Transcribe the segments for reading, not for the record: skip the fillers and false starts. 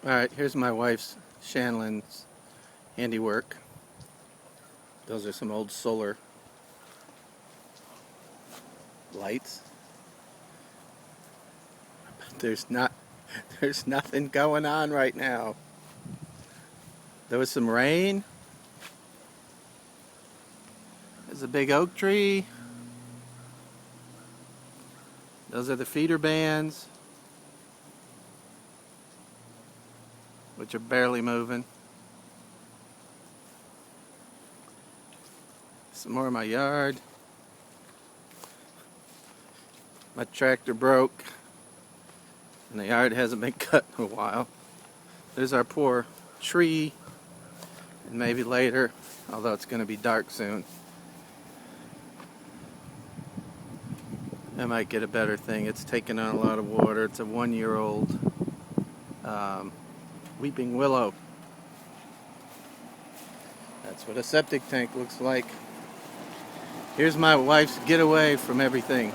Alright, here's my wife's Shanlin's handiwork. Those are some old solar lights. There's nothing going on right now. There was some rain. There's a big oak tree. Those are the feeder bands, which are barely moving. Some more in my yard. My tractor broke, and the yard hasn't been cut in a while. There's our poor tree, and maybe later, although it's going to be dark soon, I might get a better thing. It's taken on a lot of water. It's a 1-year-old weeping willow. That's what a septic tank looks like. Here's my wife's getaway from everything.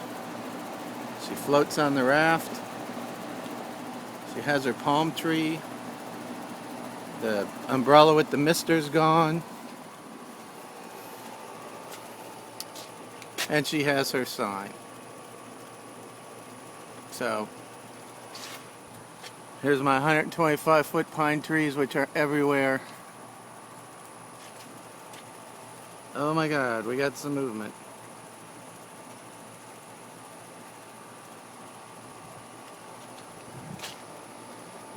She floats on the raft. She has her palm tree. The umbrella with the mister's gone. And she has her sign. So, here's my 125-foot pine trees, which are everywhere. Oh my God, we got some movement.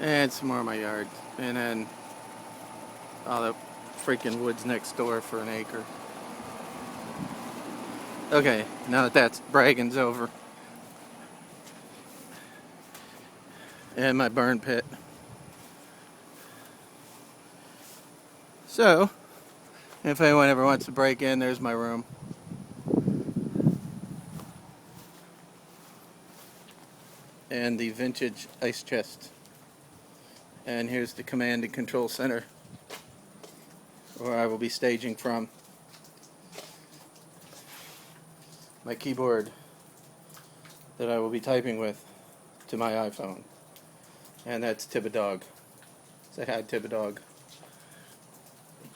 And some more in my yard. And then all the freaking woods next door for an acre. Okay, now that that's bragging's over. And my burn pit. So, if anyone ever wants to break in, there's my room. And the vintage ice chest. And here's the command and control center, where I will be staging from. My keyboard that I will be typing with to my iPhone. And that's Tibadog. Say hi, Tibadog.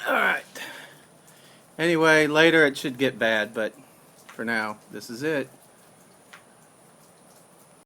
Alright. Anyway, later it should get bad, but for now, this is it.